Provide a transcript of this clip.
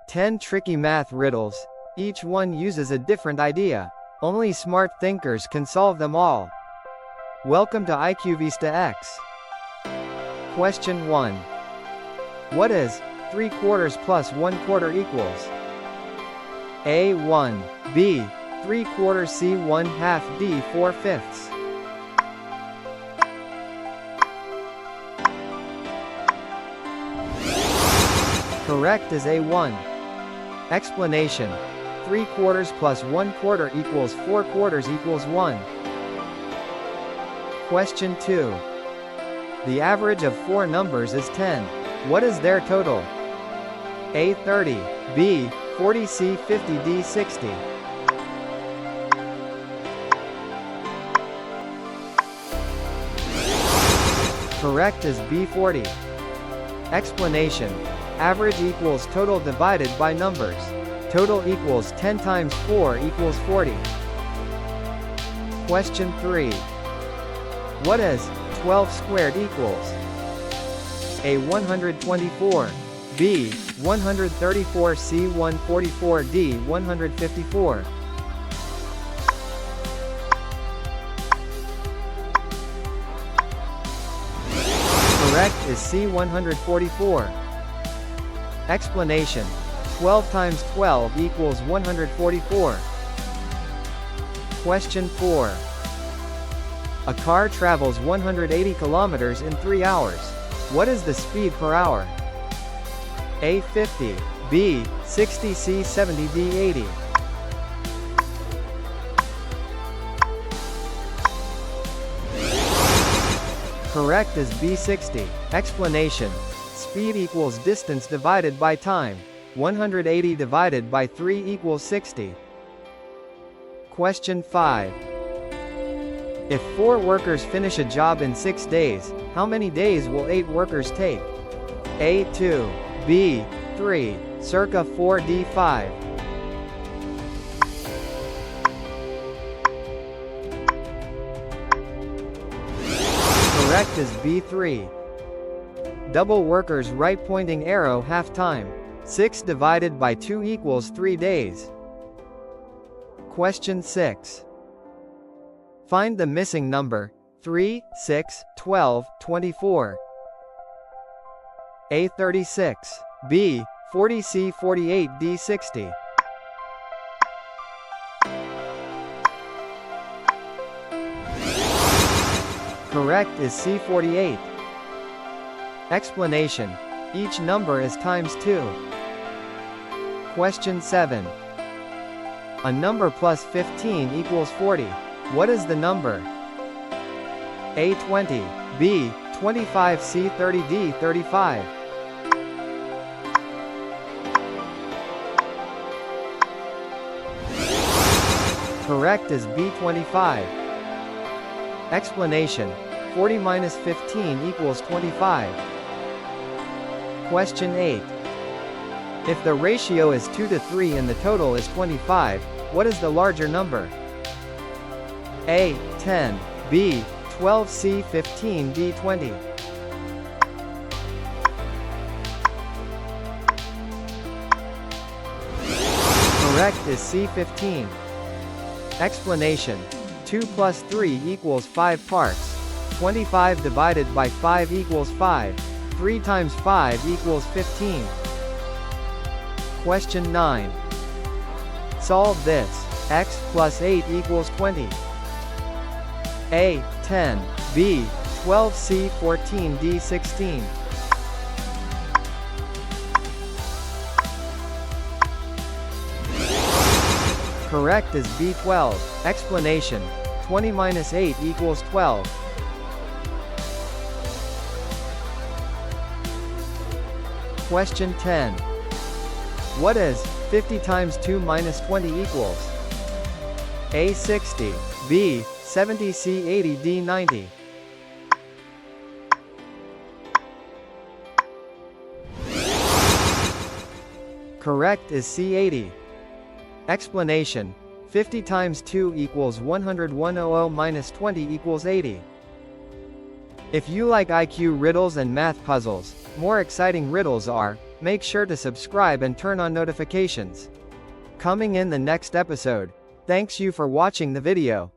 10 tricky math riddles. Each one uses a different idea. Only smart thinkers can solve them all. Welcome to IQ VistaX. Question 1. What is 3/4 plus 1/4 equals? A. 1. B. 3/4 C. 1/2 D. 4/5. Correct is A1. Explanation. 3/4 plus 1/4 equals 4/4 equals 1. Question 2. The average of four numbers is 10. What is their total? A. 30. B. 40 C. 50 D. 60. Correct is B. 40. Explanation. Average equals total divided by numbers. Total equals 10 times 4 equals 40. Question 3. What is 12 squared equals? A. 124. B. 134 C. 144 D. 154. Correct is C. 144. Explanation. 12 times 12 equals 144. Question 4. A car travels 180 kilometers in 3 hours. What is the speed per hour? A. 50. B. 60 C. 70 D. 80. Correct is B. 60. Explanation. Speed equals distance divided by time. 180 divided by 3 equals 60. Question 5. If 4 workers finish a job in 6 days, how many days will 8 workers take? A. 2. B. 3. Circa 4 D. 5. Correct is B. 3. Double workers right pointing arrow half time. 6 divided by 2 equals 3 days. Question 6. Find the missing number. 3, 6, 12, 24. A. 36. B. 40 C. 48 D. 60. Correct is C. 48. Explanation. Each number is times 2. Question 7. A number plus 15 equals 40. What is the number? A. 20. B. 25 C. 30 D. 35. Correct is B. 25. Explanation. 40 minus 15 equals 25. Question 8. If the ratio is 2 to 3 and the total is 25, what is the larger number? A. 10. B. 12 C. 15 D. 20. Correct is C. 15. Explanation. 2 plus 3 equals 5 parts. 25 divided by 5 equals 5. 3 times 5 equals 15. Question 9. Solve this. X plus 8 equals 20. A. 10. B. 12 C. 14 D. 16. Correct is B. 12. Explanation. 20 minus 8 equals 12. Question 10. What is 50 times 2 minus 20 equals? A. 60. B. 70 C. 80 D. 90. Correct is C. 80. Explanation. 50 times 2 equals 100. 100 minus 20 equals 80. If you like IQ riddles and math puzzles, more exciting riddles are Make sure to subscribe and turn on notifications. Coming in the next episode. Thanks you for watching the video.